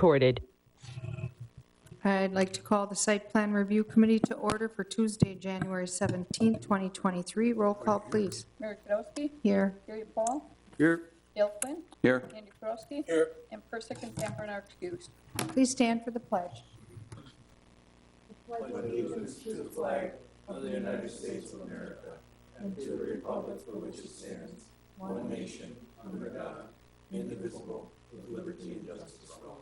recorded. I'd like to call the Site Plan Review Committee to order for Tuesday, January 17, 2023. Roll call, please. Mary Kudowski. Here. Gary Paul. Here. Dale Quinn. Here. Andy Kurowski. Here. And Persick and Camper are excused. Please stand for the pledge. Allegiance to the flag of the United States of America and to the republic for which it stands, one nation, under God, indivisible, with liberty and justice for all.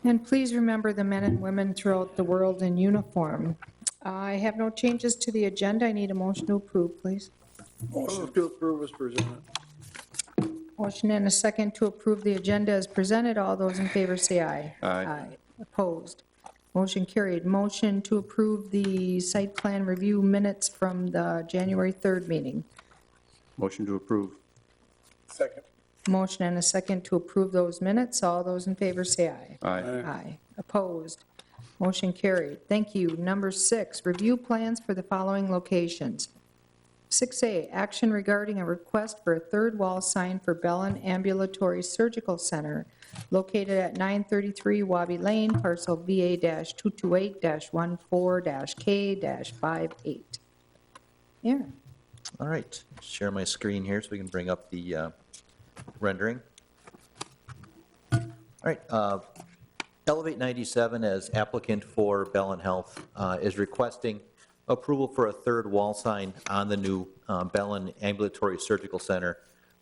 And please remember the men and women throughout the world in uniform. I have no changes to the agenda. I need a motion to approve, please. Motion to approve is presented. Motion and a second to approve the agenda as presented. All those in favor say aye. Aye. Opposed? Motion carried. Motion to approve the site plan review minutes from the January 3rd meeting. Motion to approve. Second. Motion and a second to approve those minutes. All those in favor say aye. Aye. Aye. Opposed? Motion carried. Thank you. Number 6, review plans for the following locations. 6A, action regarding a request for a third wall sign for Bellin Ambulatory Surgical Center located at 933 Wabi Lane, parcel VA-228-14-K-58. Aaron. All right, share my screen here so we can bring up the rendering. All right, Elevate 97 as applicant for Bellin Health is requesting approval for a third wall sign on the new Bellin Ambulatory Surgical Center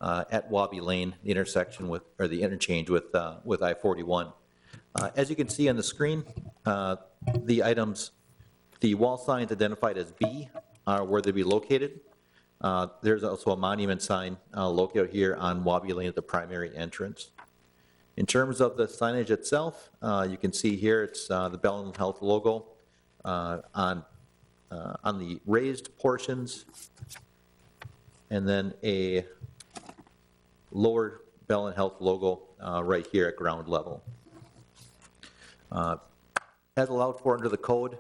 at Wabi Lane, the intersection with, or the interchange with I-41. As you can see on the screen, the items, the wall signs identified as B are where they'll be located. There's also a monument sign located here on Wabi Lane at the primary entrance. In terms of the signage itself, you can see here it's the Bellin Health logo on the raised portions, and then a lower Bellin Health logo right here at ground level. As allowed for under the code,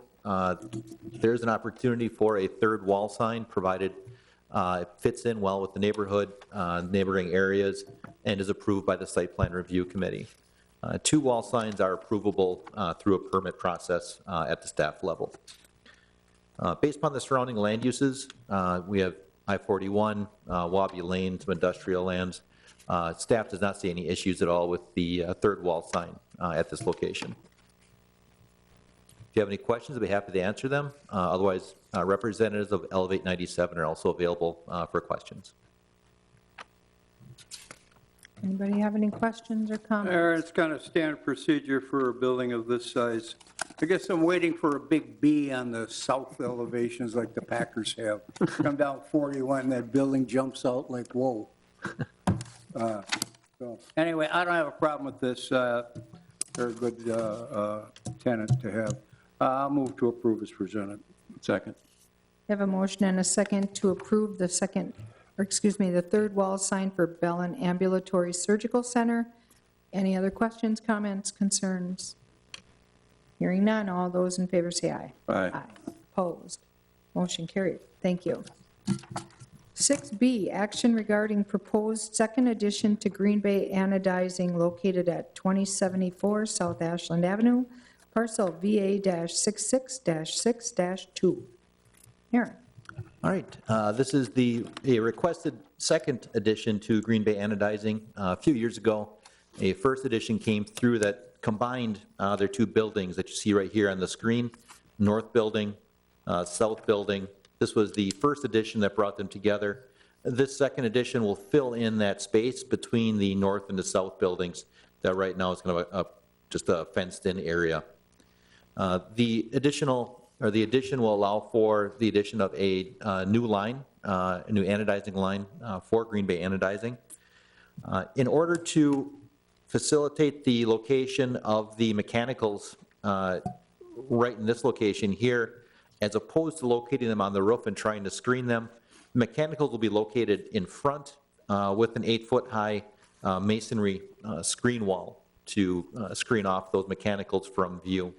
there's an opportunity for a third wall sign provided it fits in well with the neighborhood, neighboring areas, and is approved by the Site Plan Review Committee. 2 wall signs are approvable through a permit process at the staff level. Based upon the surrounding land uses, we have I-41, Wabi Lane, some industrial lands. Staff does not see any issues at all with the third wall sign at this location. If you have any questions, I'd be happy to answer them. Otherwise, representatives of Elevate 97 are also available for questions. Anybody have any questions or comments? It's kind of standard procedure for a building of this size. I guess I'm waiting for a big B on the south elevations like the Packers have. Come down 41 and that building jumps out like, whoa. So anyway, I don't have a problem with this. They're a good tenant to have. I'll move to approve as presented. Second. I have a motion and a second to approve the the third wall sign for Bellin Ambulatory Surgical Center. Any other questions, comments, concerns? Hearing none, all those in favor say aye. Aye. Aye. Opposed? Motion carried. Thank you. 6B, action regarding proposed second addition to Green Bay Anodizing located at 2074 South Ashland Avenue, parcel VA-66-6-2. Aaron. All right, this is a requested second addition to Green Bay Anodizing. A few years ago, a first addition came through that combined their 2 buildings that you see right here on the screen, north building, south building. This was the first addition that brought them together. This second addition will fill in that space between the north and the south buildings that right now is kind of just a fenced-in area. The addition will allow for the addition of a new line, a new anodizing line for Green Bay Anodizing. In order to facilitate the location of the mechanicals right in this location here, as opposed to locating them on the roof and trying to screen them, mechanicals will be located in front with an 8-foot-high masonry screen wall to screen off those mechanicals from view.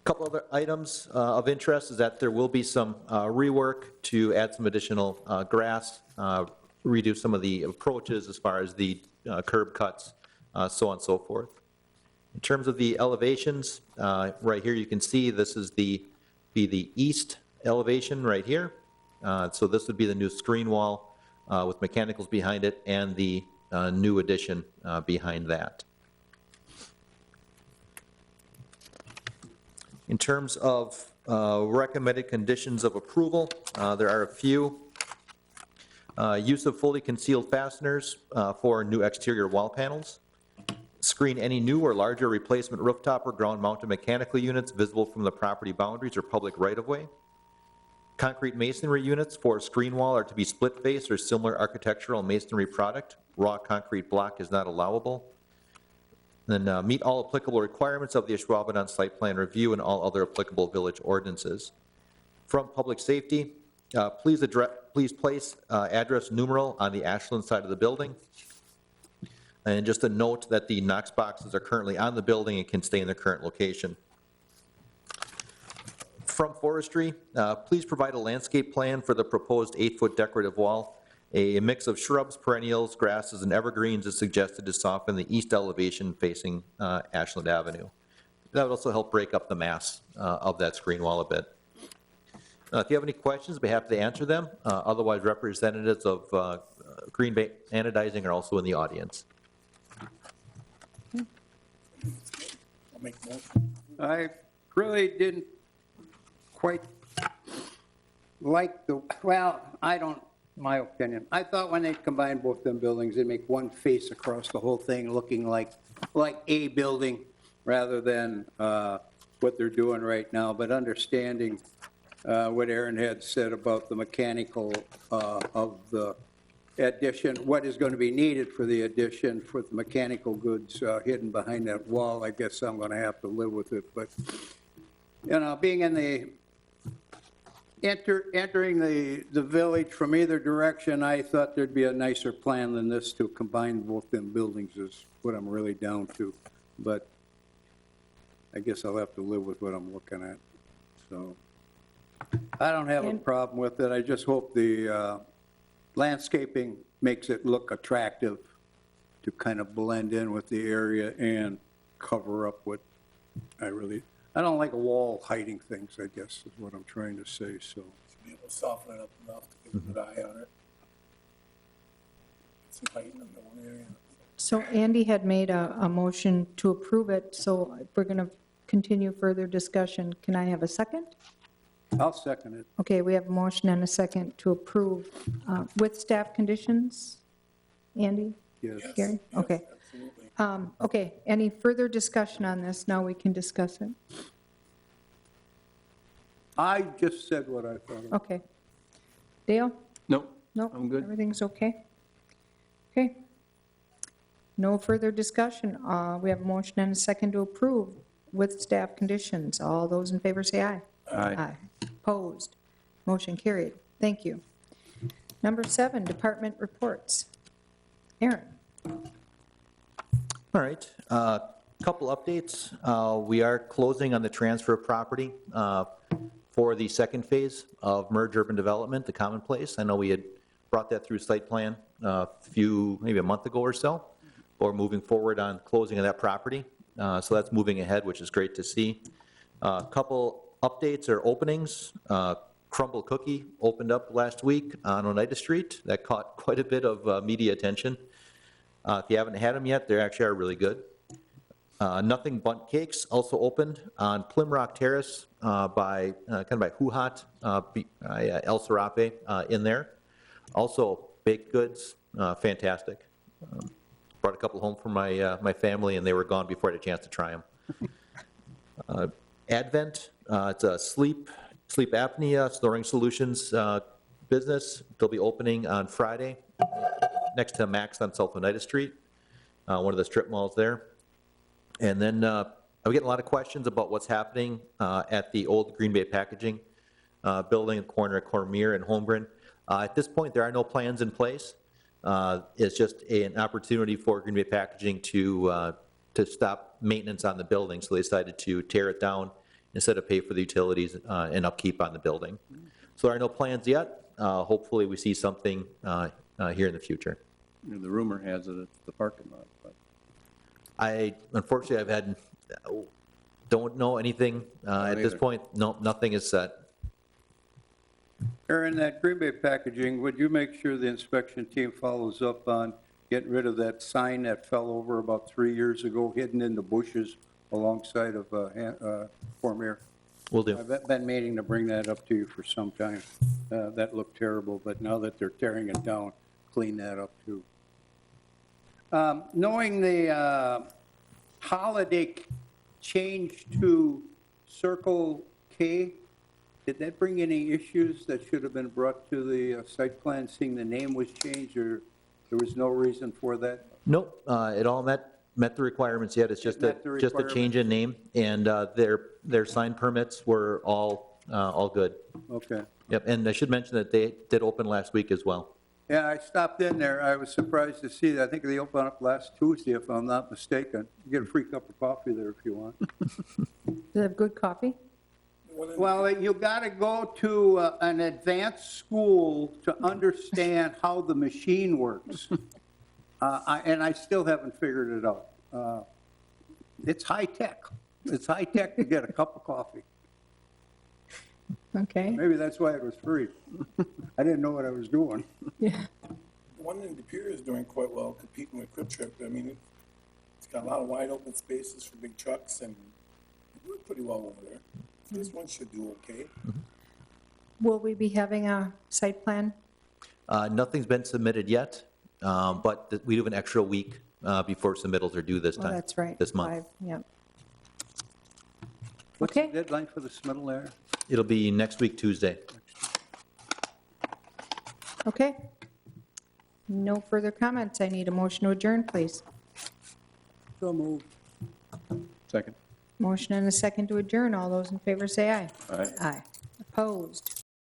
A couple other items of interest is that there will be some rework to add some additional grass, redo some of the approaches as far as the curb cuts, so on and so forth. In terms of the elevations, right here you can see this is be the east elevation right here. So this would be the new screen wall with mechanicals behind it and the new addition behind that. In terms of recommended conditions of approval, there are a few. Use of fully concealed fasteners for new exterior wall panels. Screen any new or larger replacement rooftop or ground-mounted mechanical units visible from the property boundaries or public right-of-way. Concrete masonry units for screen wall are to be split face or similar architectural masonry product. Raw concrete block is not allowable. Then meet all applicable requirements of the Ashwaubenon site plan review and all other applicable village ordinances. From public safety, please place address numeral on the Ashland side of the building. And just a note that the Knox boxes are currently on the building and can stay in their current location. From forestry, please provide a landscape plan for the proposed 8-foot decorative wall. A mix of shrubs, perennials, grasses, and evergreens is suggested to soften the east elevation facing Ashland Avenue. That would also help break up the mass of that screen wall a bit. If you have any questions, I'd be happy to answer them. Otherwise, representatives of Green Bay Anodizing are also in the audience. I'll make a motion. I really didn't quite like my opinion. I thought when they combined both them buildings, they'd make one face across the whole thing looking like a building rather than what they're doing right now, but understanding what Aaron had said about the mechanical of the addition, what is going to be needed for the addition for the mechanical goods hidden behind that wall, I guess I'm going to have to live with it. But, you know, being in the, entering the village from either direction, I thought there'd be a nicer plan than this to combine both them buildings is what I'm really down to. But I guess I'll have to live with what I'm looking at. So I don't have a problem with it. I just hope the landscaping makes it look attractive to kind of blend in with the area and cover up what I don't like a wall hiding things, I guess, is what I'm trying to say, so. Should be able to soften it up enough to get a good eye on it. Some height in the one area. So Andy had made a motion to approve it, so we're going to continue further discussion. Can I have a second? I'll second it. Okay, we have a motion and a second to approve with staff conditions. Andy? Yes. Gary? Yes, Okay. absolutely. Okay, any further discussion on this? Now we can discuss it. I just said what I thought. Okay. Dale? Nope. Nope. I'm good. Everything's okay? Okay. No further discussion. We have a motion and a second to approve with staff conditions. All those in favor say aye. Aye. Opposed? Motion carried. Thank you. Number 7, department reports. Aaron? All right, couple updates. We are closing on the transfer of property for the second phase of merge urban development, the common place. I know we had brought that through site plan maybe a month ago or so, but we're moving forward on closing of that property. So that's moving ahead, which is great to see. Couple updates or openings. Crumble Cookie opened up last week on Oneida Street. That caught quite a bit of media attention. If you haven't had them yet, they actually are really good. Nothing Bunt Cakes also opened on Plimrock Terrace by Huhat, El Serape in there. Also baked goods, fantastic. Brought a couple home from my family, and they were gone before I had a chance to try them. Advent, it's a sleep apnea snoring solutions business. They'll be opening on Friday next to Max on South Oneida Street, one of the strip malls there. And then I'm getting a lot of questions about what's happening at the old Green Bay Packaging building, corner at Cormier and Holmgren. At this point, there are no plans in place. It's just an opportunity for Green Bay Packaging to stop maintenance on the building, so they decided to tear it down instead of pay for the utilities and upkeep on the building. So there are no plans yet. Hopefully we see something here in the future. The rumor has it it's the parking lot, but Unfortunately, don't know anything at this either. point. No, nothing is set. Aaron, that Green Bay packaging, would you make sure the inspection team follows up on getting rid of that sign that fell over about 3 years ago, hidden in the bushes alongside of Cormier? Will do. I've been meaning to bring that up to you for some time. That looked terrible, but now that they're tearing it down, clean that up too. Knowing the holiday change to Circle K, did that bring any issues that should have been brought to the site plan, seeing the name was changed, or there was no reason for that? Nope, it all met the requirements yet. It's just met the just a change in name, and their sign permits were all good. Okay. Yep, and I should mention that they did open last week as well. Yeah, I stopped in there. I was surprised to see that. I think they opened up last Tuesday, if I'm not mistaken. You get a free cup of coffee there if you want. Do they have good coffee? Well, you got to go to an advanced school to understand how the machine works. And I still haven't figured it out. It's high tech. It's high tech to get a cup of coffee. Okay. Maybe that's why it was free. I didn't know what I was doing. Yeah. The one in De Pere is doing quite well, competing with Quick Trip. I mean, it's got a lot of wide open spaces for big trucks, and they do it pretty well over there. This one should do okay. Will we be having a site plan? Nothing's been submitted yet, but we do have an extra week before submittals are due this Oh, time. that's right. This month. 5, yep. What's the Okay. deadline for the submittal there? It'll be next week, Tuesday. Okay. No further comments. I need a motion to adjourn, please. So moved. second. Motion and a second to adjourn. All those in favor say aye. All right. Aye. Opposed?